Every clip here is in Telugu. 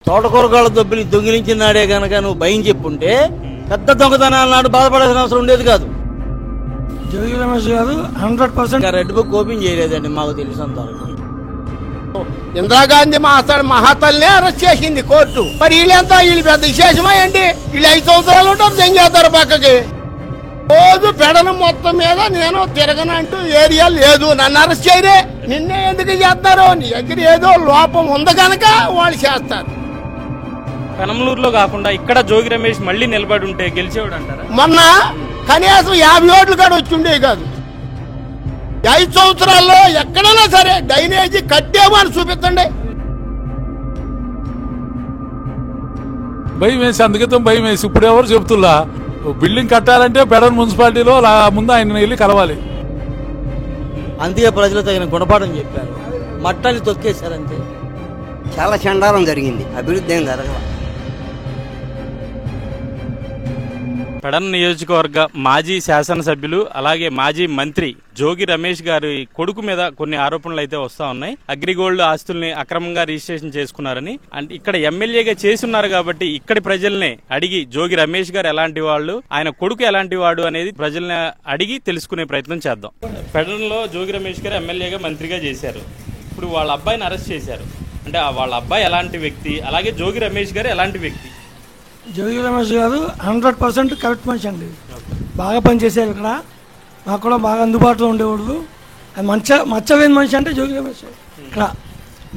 తోటకూరగాళ్ళ దొబ్బిని దొంగిలించినాడే గనక నువ్వు భయం చెప్పుంటే పెద్ద దొంగతనాలు నాడు బాధపడాల్సిన అవసరం ఉండేది కాదు. జోగి రమేష్ గారు 100% రెడ్ బుక్ ఓపెన్ చేయలేదండి మాకు తెలిసినంతవరకు. ఇందిరాగాంధీ మహాతల్నే అరెస్ట్ చేసింది కోర్టు. మరి వీళ్ళు పెద్ద విశేషమా ఏంటి? వీళ్ళు 5 సంవత్సరాలు ఉంటారు తెంగేస్తారు పక్కకి. రోజు పెడను మొత్తం మీద నేను తిరగనంటూ ఏరియా లేదు, నన్ను అరెస్ట్ చేయరే. నిన్నే ఎందుకు చేస్తారు? నీ దగ్గర ఏదో లోపం ఉంది కనుక వాళ్ళు చేస్తారు. పెనమలూరులో కాకుండా ఇక్కడ జోగి రమేష్ మళ్ళీ నిలబడి ఉంటే గెలిచేవాడు అంటారా? మొన్న కనీసం 50 ఓట్లు కూడా వచ్చి ఉండేవి కాదు. 5 సంవత్సరాల్లో ఎక్కడైనా సరే డ్రైనేజీ కట్టేమో అని చూపించండి. భయం వేసి అందుకే భయం వేసి ఇప్పుడు ఎవరు చెప్తున్నా బిల్డింగ్ కట్టాలంటే పెడన్ మున్సిపాలిటీలో ముందు ఆయన వెళ్ళి కలవాలి. అందుకే ప్రజలు తగిన గుణపాఠం చెప్పారు, మట్టాన్ని తొక్కేశారంతే. చాలా చండాలం జరిగింది, అభివృద్ధి ఏం జరగల. పెడన్ నియోజకవర్గ మాజీ శాసనసభ్యులు అలాగే మాజీ మంత్రి జోగి రమేష్ గారి కొడుకు మీద కొన్ని ఆరోపణలు అయితే వస్తా ఉన్నాయి. అగ్రిగోల్డ్ ఆస్తుల్ని అక్రమంగా రిజిస్ట్రేషన్ చేసుకున్నారని, అంటే ఇక్కడ ఎమ్మెల్యేగా చేస్తున్నారు కాబట్టి ఇక్కడి ప్రజల్ని అడిగి జోగి రమేష్ గారు ఎలాంటి వాళ్ళు, ఆయన కొడుకు ఎలాంటి వాడు అనేది ప్రజల్ని అడిగి తెలుసుకునే ప్రయత్నం చేద్దాం. పెడన్ లో జోగి రమేష్ గారు ఎమ్మెల్యేగా మంత్రిగా చేశారు. ఇప్పుడు వాళ్ళ అబ్బాయిని అరెస్ట్ చేశారు. అంటే వాళ్ళ అబ్బాయి ఎలాంటి వ్యక్తి, అలాగే జోగి రమేష్ గారు ఎలాంటి వ్యక్తి? జోగి రమేష్ గారు 100% కరెక్ట్ మనిషి అండి. బాగా పనిచేసేది ఇక్కడ, మాకు కూడా బాగా అందుబాటులో ఉండేవాడు. అది మచ్చలేని మనిషి అంటే జోగి రమేష్. ఇక్కడ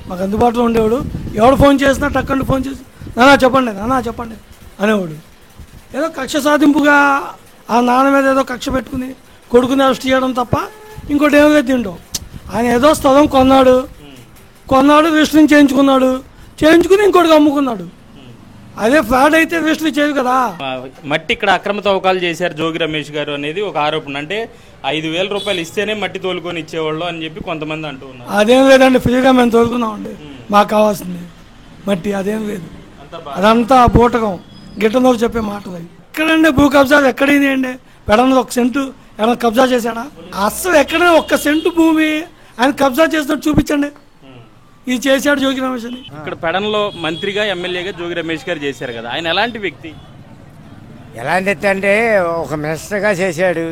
మాకు అందుబాటులో ఉండేవాడు. ఎవడు ఫోన్ చేసినా టక్కండి ఫోన్ చేసి నానా చెప్పండి అనేవాడు. ఏదో కక్ష సాధింపుగా ఆ నాన్న మీద ఏదో కక్ష పెట్టుకుని కొడుకుని అరెస్ట్ చేయడం తప్ప ఇంకోటి ఏమో తిండవు. ఆయన ఏదో స్థలం కొన్నాడు, రిజిస్ట్రింగ్ చేయించుకుని ఇంకోటికి అమ్ముకున్నాడు. అదే ఫ్రాడ్ అయితే రిజిస్టర్ చేయదు కదా. మట్టి ఇక్కడ అక్రమ తవ్వకాలు చేశారు జోగి రమేష్ గారు అనేది ఒక ఆరోపణ. అంటే 5,000 రూపాయలు ఇస్తేనే మట్టి తోలుకొని ఇచ్చేవాళ్ళు అని చెప్పి కొంతమంది అంటూ ఉన్నారు. అదేం లేదండి, ఫ్రీగా మేము తోలుకున్నామండి. మాకు కావాల్సింది మట్టి, అదేం లేదు. అదంతా బూటకం గిట్టనోరు చెప్పే మాటలు. ఎక్కడండి భూ కబ్జాలు ఎక్కడైందండి? పెడలో 1 సెంటు ఏమైనా కబ్జా చేశాడా? అస్సలు ఎక్కడైనా 1 సెంటు భూమి ఆయన కబ్జా చేసినట్టు చూపించండి. ఇది చేశాడు జోగి రమేష్ అని. ఇక్కడ పెడన్లో మంత్రిగా ఎమ్మెల్యేగా జోగి రమేష్ గారు చేశారు కదా, ఆయన ఎలాంటి వ్యక్తి? ఎలాంటి అంటే ఒక మినిస్టర్గా చేశాడు.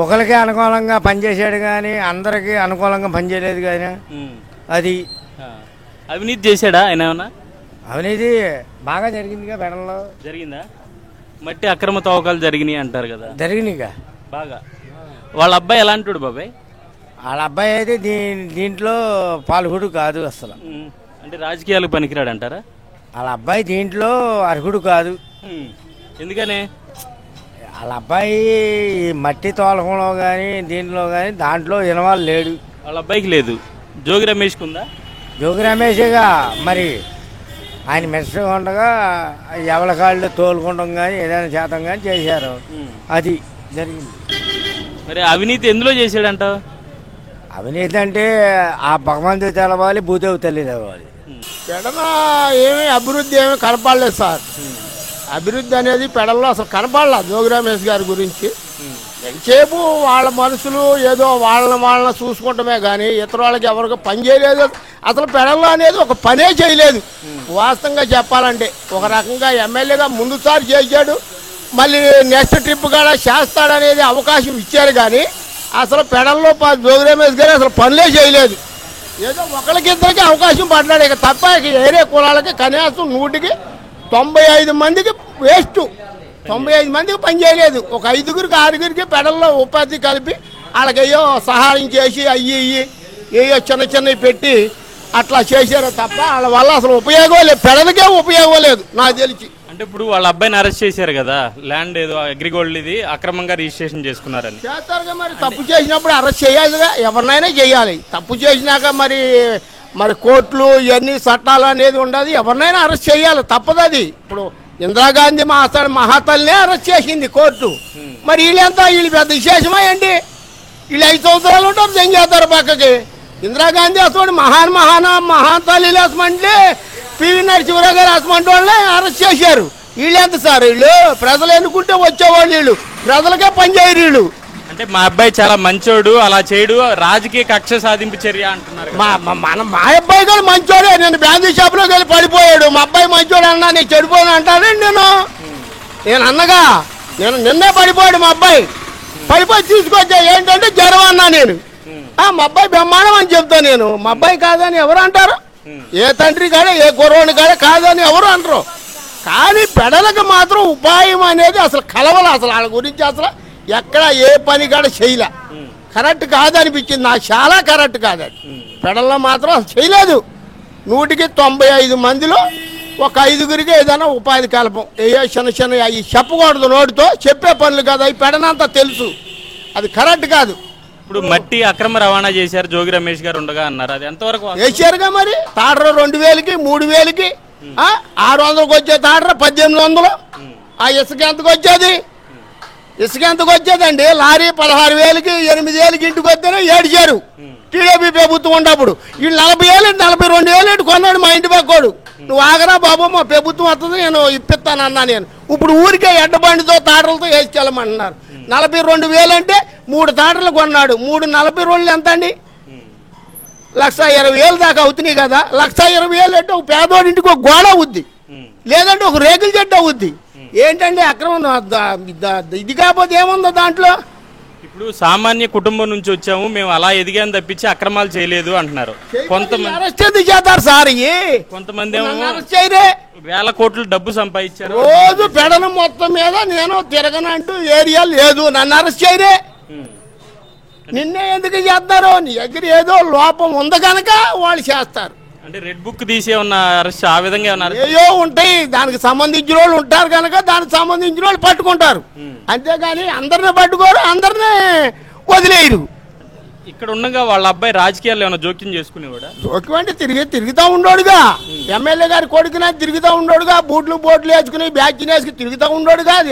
ఒకరికి అనుకూలంగా పనిచేశాడు కానీ అందరికి అనుకూలంగా పనిచేయలేదు కానీ. అది అవినీతి చేశాడా ఆయన? ఏమన్నా అవినీతి బాగా జరిగిందిగా పెడన్లో. జరిగిందా? మట్టి అక్రమ తవ్వకాలు జరిగినాయి అంటారు కదా. జరిగినాయిగా బాగా. వాళ్ళ అబ్బాయి ఎలాంటి బాబాయ్? వాళ్ళ అబ్బాయి అయితే దీంట్లో పాల్గొడు కాదు అసలు. అంటే రాజకీయాలకు పనికిరాడు అంటారా? వాళ్ళ అబ్బాయి దీంట్లో అర్హుడు కాదు. ఎందుకనే? వాళ్ళ అబ్బాయి మట్టి తోలకంలో కానీ దీంట్లో కానీ దాంట్లో ఇన్వాల్వ్ లేడు. వాళ్ళ అబ్బాయికి లేదు, జోగి రమేష్కి ఉందా? జోగి రమేష్గా మరి ఆయన మినిస్టర్గా ఉండగా ఎవరి కాళ్ళు తోలుకుంటాం కానీ ఏదైనా చేతం కానీ చేశారు. అది జరిగింది. మరి అవినీతి ఎందులో చేశాడంట? అవినీతి అంటే ఆ భగవంతుడు తెలవాలి, భూదేవి తల్లి తెలవాలి. పెడన ఏమీ అభివృద్ధి ఏమీ కనపడలేదు సార్. అభివృద్ధి అనేది పెడల్లో అసలు కనపడలా జోగి రమేష్ గారి గురించి. ఎంతసేపు వాళ్ళ మనుషులు ఏదో వాళ్ళని చూసుకుంటమే కానీ ఇతర వాళ్ళకి ఎవరికి పని చేయలేదు. అసలు పెడల్లో అనేది ఒక పనే చేయలేదు వాస్తవంగా చెప్పాలంటే. ఒక రకంగా ఎమ్మెల్యేగా ముందుసారి చేశాడు, మళ్ళీ నెక్స్ట్ ట్రిప్ కూడా చేస్తాడనేది అవకాశం ఇచ్చారు కానీ అసలు పెడల్లో జోగి రమేష్ గారు అసలు పనులే చేయలేదు. ఏదో ఒకరికిద్దరికి అవకాశం పడ్డాడు. ఇక తప్ప ఇక ఏరే కులాలకి కనీసం 100కి 95 మందికి వేస్ట్. 95 మందికి పని చేయలేదు. ఒక 5గురికి 6గురికి పెడల్లో ఉపాధి కలిపి వాళ్ళకయ్యో సహాయం చేసి ఏయో చిన్నవి పెట్టి అట్లా చేశారు తప్ప వాళ్ళ వల్ల అసలు ఉపయోగం లేదు. పెడలకే ఉపయోగం లేదు నాకు తెలిసి. అంటే ఇప్పుడు వాళ్ళ అబ్బాయిని అరెస్ట్ చేశారు కదా, ల్యాండ్ ఏదో అగ్రిగోల్డ్ ఇది అక్రమంగా రిజిస్ట్రేషన్ చేసుకున్నారని. చేస్తారుగా మరి. తప్పు చేసినప్పుడు అరెస్ట్ చేయాలిగా, ఎవరినైనా చేయాలి. తప్పు చేసినాక మరి కోర్టులు ఇవన్నీ చట్టాలు అనేది ఉండదు, ఎవరినైనా అరెస్ట్ చేయాలి, తప్పదు అది. ఇప్పుడు ఇందిరాగాంధీ మహాతల్నే అరెస్ట్ చేసింది కోర్టు. మరి వీళ్ళు పెద్ద విశేషమా ఏంటి? వీళ్ళు 5 సంవత్సరాలు ఉంటారు తెంగేస్తారు పక్కకి. ఇందిరాగాంధీ అసలు మహాతల్లి వేసమంటే పివి నరసింహరావు గారు అసమంటే వాళ్ళని అరెస్ట్ చేశారు. వీళ్ళెంత సార్? వీళ్ళు ప్రజలు ఎన్నుకుంటే వచ్చేవాళ్ళు, వీళ్ళు ప్రజలకే పనిచేయరు. వీళ్ళు అంటే మా అబ్బాయి చాలా మంచోడు, అలా చేయడు, రాజకీయ కక్ష సాధింపు చర్య అంటున్నారు. మా అబ్బాయి కూడా మంచోడే. నేను బ్యాంకు షాప్లోకి వెళ్ళి పడిపోయాడు. మా అబ్బాయి మంచోడు అన్నా నేను చెడిపోయాను అంటానండి. నేను అన్నగా నిన్నే పడిపోయాడు మా అబ్బాయి. పడిపోయి తీసుకొచ్చా ఏంటంటే జ్వరం అన్నా నేను. మా అబ్బాయి బ్రహ్మాండం అని చెప్తా నేను. మా అబ్బాయి కాదని ఎవరు అంటారు? ఏ తండ్రి కాడే ఏ కుర్రోని కాడే కాదని ఎవరు అంటారు. కానీ పెడలకు మాత్రం ఉపాయం అనేది అసలు కలవల. అసలు వాళ్ళ గురించి అసలు ఎక్కడ ఏ పని కాడ చేయలే. కరెక్ట్ కాదనిపించింది నాకు, చాలా కరెక్ట్ కాదని. పెడల్లో మాత్రం అసలు చేయలేదు. 100కి 95 మందిలో ఒక 5గురికి ఏదైనా ఉపాధి కల్పం. చిన్న చిన్న అవి చెప్పకూడదు, నోటితో చెప్పే పనులు కాదు. అవి పెడనంతా తెలుసు, అది కరెక్ట్ కాదు. ఇప్పుడు మట్టి అక్రమ రవాణా చేశారు జోగి రమేష్ గారు ఉండగా అన్నారు, అది ఎంతవరకు వేసారుగా? మరి తాడర 2000కి 3000కి 600కి వచ్చే తాడర 1800. ఆ ఇసుక ఎంతకు వచ్చేది? ఇసుక ఎంతకు వచ్చేదండి? లారీ 16,000కి 8,000కి ఇంటికి వస్తేనే ఏడిచారు టీడీపీ ప్రభుత్వం ఉన్నప్పుడు. వీళ్ళు 40,000 42,000 కొన్నాడు మా ఇంటి పక్కోడు. నువ్వు ఆగరా బాబు, మా ప్రభుత్వం వస్తుంది నేను ఇప్పిస్తాను అన్నా నేను. ఇప్పుడు ఊరికే ఎడ్డబండితో తాటలతో వేసుకెళ్ళమంటున్నారు. 42,000 అంటే 3 తాటలు కొన్నాడు. 3 42 ఎంత అండి? 1,20,000 దాకా అవుతున్నాయి కదా. 1,20,000 అంటే ఒక పేదోడింటికి ఒక గోడ అవుద్ది, లేదంటే ఒక రేకుల చెట్టు అవుద్ది. ఏంటంటే అక్రమం ఇది కాకపోతే ఏముందో దాంట్లో? ఇప్పుడు సామాన్య కుటుంబం నుంచి వచ్చాము మేము, అలా ఎదిగాను తప్పించి అక్రమాలు చేయలేదు అంటున్నారు. కొంతమంది అరెస్ట్ ఎందుకు చేస్తారు సార్? కొంతమంది అరెస్ట్ చేయరే, వేల కోట్లు డబ్బు సంపాదించారు. రోజు పెడన మొత్తం మీద నేను తిరగనంటూ ఏరియా లేదు. నన్ను అరెస్ట్ చేయరే. నిన్నే ఎందుకు చేస్తారు? నీ దగ్గర ఏదో లోపం ఉంది కనుక వాళ్ళు చేస్తారు. అంటే రెడ్ బుక్ తీసే ఉన్న అరెస్ట్ ఆ విధంగా ఉన్నారు. ఏయో ఉంటాయి, దానికి సంబంధించిన వాళ్ళు ఉంటారు కనుక దానికి సంబంధించిన వాళ్ళు పట్టుకుంటారు. అంతేగాని అందరిని పట్టుకోరు, అందరినీ వదిలేయరు. ఇక్కడ ఉండగా వాళ్ళ అబ్బాయి రాజకీయాల్లో ఏమైనా జోక్యం చేసుకునేవాడా? జోక్యం అంటే తిరుగుతూ ఉండోడుగా. ఎమ్మెల్యే గారి కొడుకునే తిరుగుతూ ఉండోడుగా. బూట్లు వేసుకుని బ్యాచ్ వేసుకుని తిరుగుతూ ఉండోడుగా. అది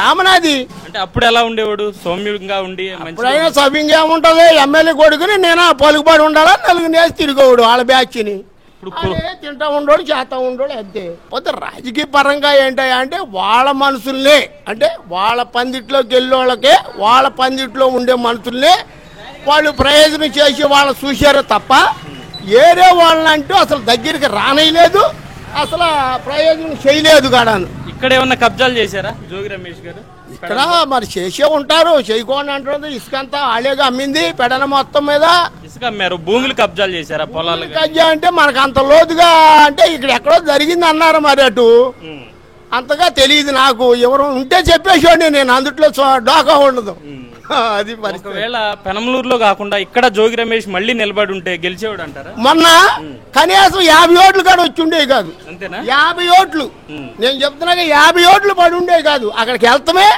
కామన్. అది అంటే అప్పుడు ఎలా ఉండేవాడు? సౌమ్యంగా ఉండి ఎప్పుడైనా సవ్యంగా ఏముంటుంది? ఎమ్మెల్యే కొడుకుని నేను పలుకుబడి ఉండాలా, నలుగురు వేసి తిరిగేవాడు వాళ్ళ బ్యాచ్ని. తింటా ఉండోడు, చేస్తా ఉండోడు, అంతే. పోతే రాజకీయ పరంగా ఏంటంటే వాళ్ళ మనుషుల్నే, అంటే వాళ్ళ పందిట్లోకి వెళ్ళేవాళ్ళకే, వాళ్ళ పందిట్లో ఉండే మనుషుల్నే వాళ్ళు ప్రయోజనం చేసి వాళ్ళు చూశారు తప్ప ఏరే వాళ్ళంటూ అసలు దగ్గరికి రానేయలేదు, అసలు ప్రయోజనం చేయలేదు కాడాను. ఇక్కడ ఏమన్నా కబ్జాలు చేశారా జోగి రమేష్ గారు? ఇక్కడ మరి చేసే ఉంటారు, చేయకుండా అంటుంది. ఇసుక అంతా ఆలేగా అమ్మింది పెడన మొత్తం మీద. ఇసుక అమ్మారు, భూములు కబ్జాలు చేశారా? పొలాలు కబ్జా అంటే మనకు అంత లోతుగా అంటే ఇక్కడ ఎక్కడో జరిగింది అన్నారు. మరి అటు అంతగా తెలియదు నాకు. ఎవరు ఉంటే చెప్పేసాడు, నేను అందుట్లో డోకా ఉండదు. అది ఒకవేళ పెనమలూరులో కాకుండా ఇక్కడ జోగి రమేష్ మళ్ళీ నిలబడి ఉంటే గెలిచేవాడు అంటారా? మొన్న కనీసం 50 ఓట్లు కాడ వచ్చి ఉండేవి కాదు. అంతేనా? 50 ఓట్లు నేను చెప్తున్నాగా, 50 ఓట్లు పడి ఉండేవి కాదు. అక్కడికి వెళ్తామే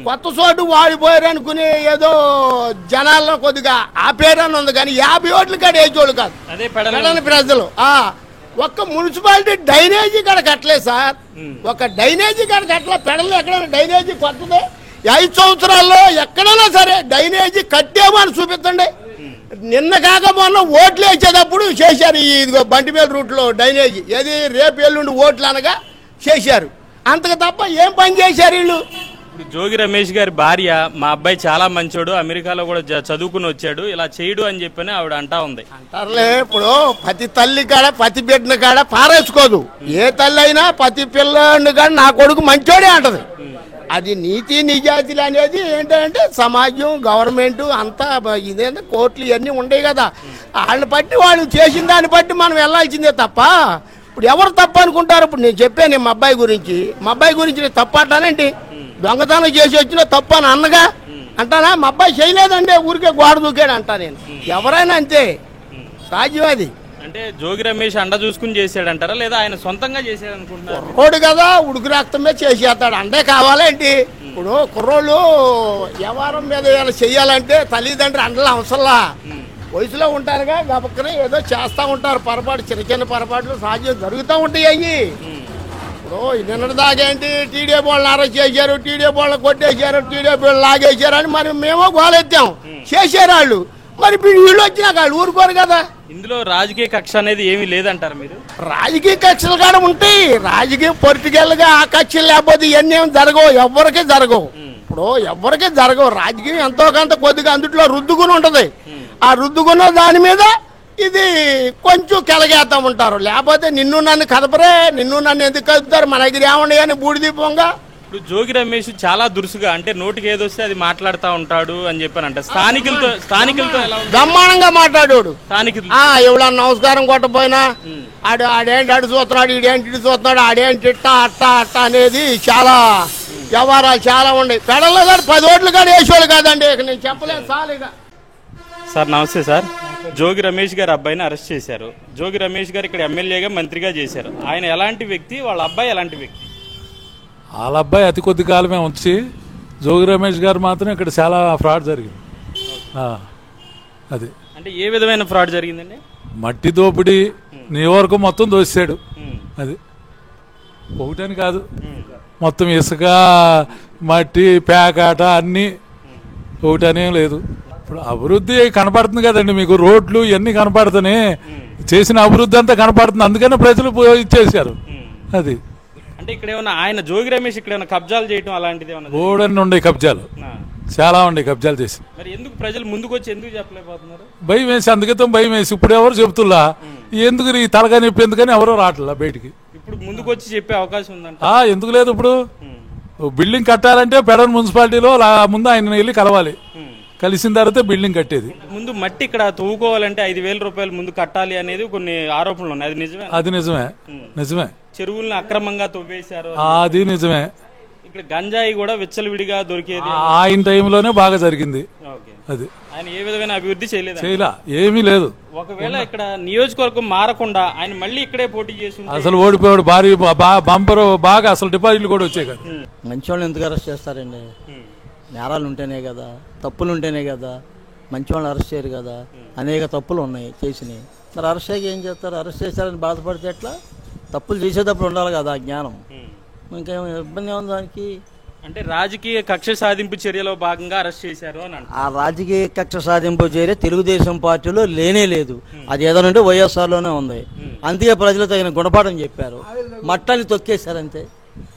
కొత్త చోటు వాడిపోయారు అనుకుని ఏదో జనాల్లో కొద్దిగా ఆ పేరని ఉంది, కానీ 50 ఓట్లు కాడ వేసేవాళ్ళు కాదు. అదే పెడని ప్రజలు. ఒక్క మున్సిపాలిటీ డ్రైనేజీ కాడ కట్టలేదు సార్. ఒక డ్రైనేజీ కాడ కట్టలే. పెడలు ఎక్కడైనా డ్రైనేజీ కొత్తదే 5 సంవత్సరాల్లో ఎక్కడైనా సరే డ్రైనేజీ కట్టేమో అని చూపించండి. నిన్న కాక మొన్న ఓట్లు వేసేటప్పుడు చేశారు. ఇదిగో బంటిమేల రూట్లో డ్రైనేజీ ఏది రేపు ఎల్లుండి ఓట్లు అనగా చేశారు. అంతకు తప్ప ఏం పని చేశారు వీళ్ళు? ఇప్పుడు జోగి రమేష్ గారి భార్య మా అబ్బాయి చాలా మంచోడు, అమెరికాలో కూడా చదువుకుని వచ్చాడు, ఇలా చేయడు అని చెప్పని ఆవిడ అంటా ఉంది. అంటారులే, ఇప్పుడు ప్రతి తల్లి కాడ ప్రతి బిడ్డని కాడ పారేసుకోదు. ఏ తల్లి అయినా ప్రతి పిల్లని కాడ నా కొడుకు మంచోడే అంటది. అది నీతి నిజాయితీలు అనేది ఏంటంటే సమాజం, గవర్నమెంట్ అంతా ఇదేంటే కోర్టులు ఇవన్నీ ఉండేవి కదా. వాళ్ళని బట్టి వాళ్ళు చేసిన దాన్ని బట్టి మనం వెళ్ళాల్సిందే తప్ప ఇప్పుడు ఎవరు తప్పు అనుకుంటారు? ఇప్పుడు నేను చెప్పాను మా అబ్బాయి గురించి నేను తప్పు అంటానేంటి? దొంగతనం చేసి వచ్చినా తప్పు అని అన్నగా అంటానా? మా అబ్బాయి చేయలేదంటే ఊరికే గోడ దూకాడు అంటా నేను. ఎవరైనా అంతే, సాధ్యం అది. అంటే జోగి రమేష్ అండ చూసుకుని చేసాడంటారా, లేదా ఆయన సొంతంగా చేసాడు అనుకుంటున్నారు? కుర్రోడు కదా, ఉడుకు రక్తమే చేసేస్తాడు. అంటే కావాలేంటి? ఇప్పుడు కుర్రోళ్ళు వ్యవహారం మీద ఏమైనా చెయ్యాలంటే తల్లిదండ్రులు అండలు అవసరంలా. వయసులో ఉంటారుగా, గబక్కనే ఏదో చేస్తూ ఉంటారు. పొరపాటు, చిన్న చిన్న పొరపాట్లు సహజం జరుగుతూ ఉంటాయి. అయ్యి ఇప్పుడు నిన్న దాకేంటి టీడీపీ వాళ్ళని అరెస్ట్ చేశారు, టీడీపీ వాళ్ళని కొట్టేశారు, టీడీపీ వాళ్ళు లాగేశారు అని మరి మేమో గోలెత్తాం. చేశారు వాళ్ళు. మరి వీళ్ళు వచ్చినాక వాళ్ళు ఊరుకోరు కదా. ఇందులో రాజకీయ కక్ష అనేది ఏమీ లేదంటారు మీరు? రాజకీయ కక్షలు కూడా ఉంటాయి. రాజకీయ పొలిటికల్ గా ఆ కక్షలు లేకపోతే ఇవన్నీ ఏమి జరగవు, ఎవరికీ జరగవు. ఇప్పుడు ఎవరికి జరగవు. రాజకీయం ఎంతో కొంత కొద్దిగా అందుట్లో రుద్దుకుని ఉంటుంది. ఆ రుద్దుకున్న దాని మీద ఇది కొంచెం కెలగేస్తా ఉంటారు. లేకపోతే నిన్ను నన్ను కదపరే, నిన్ను నన్ను ఎందుకు కదుపుతారు, మన దగ్గర ఏమండి అని బూడిదీపంగా. ఇప్పుడు జోగి రమేష్ చాలా దురుసుగా, అంటే నోటికి ఏదొస్తే అది మాట్లాడుతూ ఉంటాడు అని చెప్పానంట. స్థానికులతో ఎలా ఉంది? బ్రహ్మాండంగా మాట్లాడాడు. స్థానికులు ఎవడన్నా నమస్కారం కొట్టపోయినా ఆడేంటి అడు చూస్తున్నాడు, ఈడేంటి ఇటు చూస్తున్నాడు, ఆడేంటి ఇట్టా అట్టా అట్టా అనేది చాలా వ్యవహారాలు చాలా ఉన్నాయి. పెడల్లో కానీ 10 ఓట్లు కానీ వేసేవాళ్ళు కాదండి. ఇక నేను చెప్పలేదు సాలిగా. సార్ నమస్తే సార్. జోగి రమేష్ గారి అబ్బాయిని అరెస్ట్ చేశారు. జోగి రమేష్ గారు ఇక్కడ ఎమ్మెల్యేగా మంత్రిగా చేశారు. ఆయన ఎలాంటి వ్యక్తి, వాళ్ళ అబ్బాయి ఎలాంటి వ్యక్తి? వాళ్ళ అబ్బాయి అతి కొద్ది కాలమే వచ్చి, జోగి రమేష్ గారు మాత్రం ఇక్కడ చాలా ఫ్రాడ్ జరిగింది. అది అంటే ఏ విధమైన ఫ్రాడ్ జరిగిందండి? మట్టి దోపిడీ నియోజకవర్గం మొత్తం దోసాడు. అది ఒకటని కాదు, మొత్తం ఇసుక మట్టి పేకాట అన్నీ, ఒకటనేం లేదు. ఇప్పుడు అభివృద్ధి కనపడుతుంది కదండి మీకు, రోడ్లు ఇవన్నీ కనపడుతున్నాయి, చేసిన అభివృద్ధి అంతా కనపడుతుంది. అందుకనే ప్రజలు ఇచ్చేసారు. అది అంటే ఇక్కడ ఏమన్నా ఆయన జోగి రమేష్ ఇక్కడ ఏమైనా కబ్జాలు చేయడం అలాంటిది ఏమన్నా? బోర్డన్ని ఉండే కబ్జాలు, చాలా ఉండే కబ్జాలు చేసి. మరి ఎందుకు ప్రజలు ముందుకు వచ్చి ఎందుకు చెప్పలేకపోతున్నారు? భయం వేసి, అందుకే భయం వేసి. ఇప్పుడు ఎవరు చెబుతున్నా ఎందుకు ఈ తలగా నొప్పి ఎందుకని ఎవరో రావట్లా బయటికి. ఇప్పుడు ముందుకు వచ్చి చెప్పే అవకాశం ఉందంట. ఎందుకు లేదు? ఇప్పుడు బిల్డింగ్ కట్టాలంటే పెడన్ మున్సిపాలిటీలో ముందు ఆయన వెళ్ళి కలవాలి, కలిసిన తర్వాత బిల్డింగ్ కట్టేది. ముందు మట్టి ఇక్కడ తవ్వుకోవాలంటే 5,000 రూపాయలు ముందు కట్టాలి అనేది కొన్ని ఆరోపణలు ఉన్నాయి. అది నిజమే? అది నిజమే, నిజమే. చెరువులను అక్రమంగా తవ్వేశారు, అది నిజమే. ఇక్కడ గంజాయి కూడా విచ్చలవిడిగా దొరికేది ఆయన టైంలోనే బాగా జరిగింది. అది ఆయన ఏ విధమైన అభివృద్ధి చేయలేదు, ఏమీ లేదు. ఒకవేళ ఇక్కడ నియోజకవర్గం మారకుండా ఆయన మళ్ళీ ఇక్కడే పోటీ చేసి అసలు ఓడిపోయాడు. భారీ బంపర్ బాగా అసలు డిపాజిట్లు కూడా వచ్చాయి కదా. మంచి వాళ్ళని ఎందుకు అరెస్ట్ చేస్తారండి? నేరాలు ఉంటేనే కదా, తప్పులు ఉంటేనే కదా మంచి వాళ్ళని అరెస్ట్ చేయరు కదా. అనేక తప్పులు ఉన్నాయి చేసినాయి, మరి అరెస్ట్ అయ్యి ఏం చేస్తారు? అరెస్ట్ చేస్తారని బాధపడితే ఎట్లా? తప్పులు చేసేటప్పుడు ఉండాలి కదా ఆ జ్ఞానం. ఇంకేం ఇబ్బంది ఏముంది దానికి? అంటే రాజకీయ కక్ష సాధింపు చర్యలో భాగంగా అరెస్ట్ చేశారు అని అంటారు. ఆ రాజకీయ కక్ష సాధింపు చర్య తెలుగుదేశం పార్టీలో లేనే లేదు. అది ఏదనంటే వైఎస్ఆర్లోనే ఉంది. అందుకే ప్రజలు తగిన గుణపాఠం చెప్పారు, మట్టాన్ని తొక్కేశారంతే.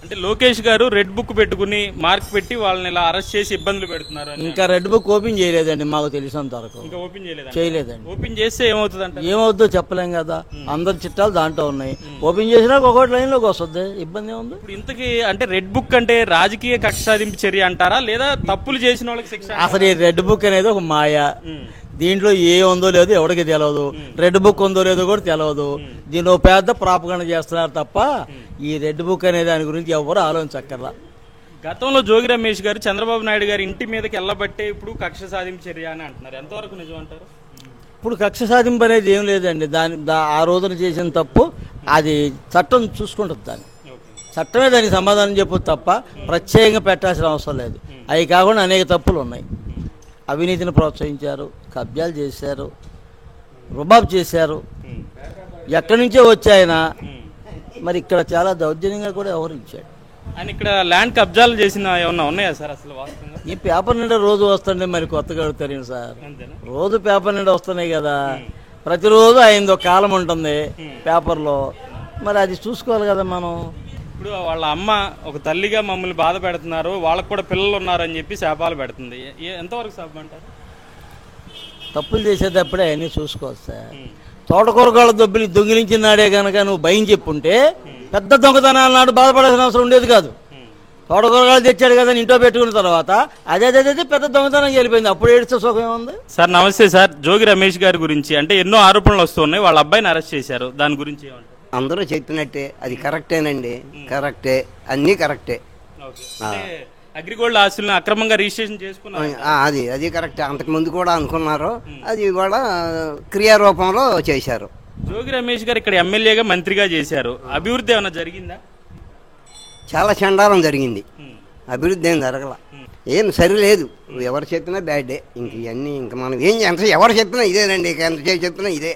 అంటే లోకేష్ గారు రెడ్ బుక్ పెట్టుకుని మార్క్ పెట్టి వాళ్ళని ఇలా అరెస్ట్ చేసి ఇబ్బందులు పెడుతున్నారు. ఇంకా రెడ్ బుక్ ఓపెన్ చేయలేదండి మాకు తెలిసినంత వరకు. ఇంకా ఓపెన్ చేయలేదండి. ఓపెన్ చేస్తే ఏమవుతుంది? ఏమవుతుందో చెప్పలేం కదా, అందరి చిట్టాలు దాంట్లో ఉన్నాయి. ఓపెన్ చేసినా ఒక్కొక్కటి లైన్లోకి వస్తుంది, ఇబ్బంది ఏముంది? ఇప్పుడు ఇంతకీ అంటే రెడ్ బుక్ అంటే రాజకీయ కక్ష సాధింపు చర్య అంటారా, లేదా తప్పులు చేసిన వాళ్ళకి శిక్ష? అసలు ఈ రెడ్ బుక్ అనేది ఒక మాయ. దీంట్లో ఏ ఉందో లేదో ఎవరికి తెలియదు, రెడ్ బుక్ ఉందో లేదో కూడా తెలియదు. దీనిలో పెద్ద ప్రాపగండ చేస్తున్నారు తప్ప ఈ రెడ్ బుక్ అనే దాని గురించి ఎవరు ఆలోచించక్కర్లా. గతంలో జోగి రమేష్ గారు చంద్రబాబు నాయుడు గారి ఇంటి మీదకి వెళ్ళబట్టే ఇప్పుడు కక్ష సాధింపు చర్య అని అంటున్నారు. ఎంతవరకు నిజం అంటారు? ఇప్పుడు కక్ష సాధింపు అనేది ఏం లేదండి. ఆ రోజున చేసిన తప్పు అది చట్టం చూసుకుంటుంది. చట్టమే దానికి సమాధానం చెప్పదు తప్ప ప్రత్యేకంగా పెట్టాల్సిన అవసరం లేదు. అవి కాకుండా అనేక తప్పులు ఉన్నాయి. అవినీతిని ప్రోత్సహించారు, కబ్జాలు చేశారు, రుబాబు చేశారు, ఎక్కడి నుంచో వచ్చాయన. మరి ఇక్కడ చాలా దౌర్జన్యంగా కూడా వ్యవహరించాడు. ఆయన ఇక్కడ ల్యాండ్ కబ్జాలు చేసిన ఏమన్నా ఉన్నాయా సార్? అసలు వాస్తవంగా ఈ పేపర్ నిండా రోజు వస్తుండే, మరి కొత్తగా అడుగుతారు సార్. రోజు పేపర్ నిండా వస్తున్నాయి కదా, ప్రతిరోజు ఆయనదో కాలం ఉంటుంది పేపర్లో, మరి అది చూసుకోవాలి కదా మనం. ఇప్పుడు వాళ్ళ అమ్మ ఒక తల్లిగా మమ్మల్ని బాధ పెడుతున్నారు, వాళ్ళకు కూడా పిల్లలు ఉన్నారని చెప్పి శాపాలు పెడుతుంది. ఎంతవరకు శాపం అంటారు? తప్పులు చేసేటప్పుడే అవన్నీ చూసుకోవచ్చు సార్. తోటకూరగాళ్ళ దొంగిలించినాడే కనుక నువ్వు భయం చెప్పుంటే పెద్ద దొంగతనాలు నాడు బాధపడాల్సిన అవసరం ఉండేది కాదు. తోటకూరగాళ్ళు తెచ్చాడు కదా ఇంట్లో పెట్టుకున్న తర్వాత అదే పెద్ద దొంగతనం వెళ్ళిపోయింది. అప్పుడు ఏడిస్తే సుఖం ఏముంది? సార్ నమస్తే సార్. జోగి రమేష్ గారి గురించి అంటే ఎన్నో ఆరోపణలు వస్తున్నాయి. వాళ్ళ అబ్బాయిని అరెస్ట్ చేశారు, దాని గురించి ఏమంటారు? అందరూ చెప్పినట్టే అది కరెక్టేనండి, కరెక్టే, అన్నీ కరెక్టే. అగ్రిగోల్డ్ ఆస్తులను అక్రమంగా రిజిస్ట్రేషన్ చేసుకున్నారు, అది కరెక్టే. అంతకు ముందు కూడా అనుకున్నారు, అది కూడా క్రియారూపంలో చేశారు. జోగి రమేష్ గారు ఇక్కడ ఎమ్మెల్యేగా మంత్రిగా చేశారు, అభివృద్ధి ఏమైనా జరిగిందా? చాలా చండాలం జరిగింది, అభివృద్ధి ఏం జరగల, ఏం సరిలేదు. ఎవరు చెప్పినా బ్యాడే. ఇంక ఇవన్నీ ఇంక మనం ఏం ఎంత ఎవరు చెప్పినా ఇదేనండి, ఎంత చెప్పినా ఇదే.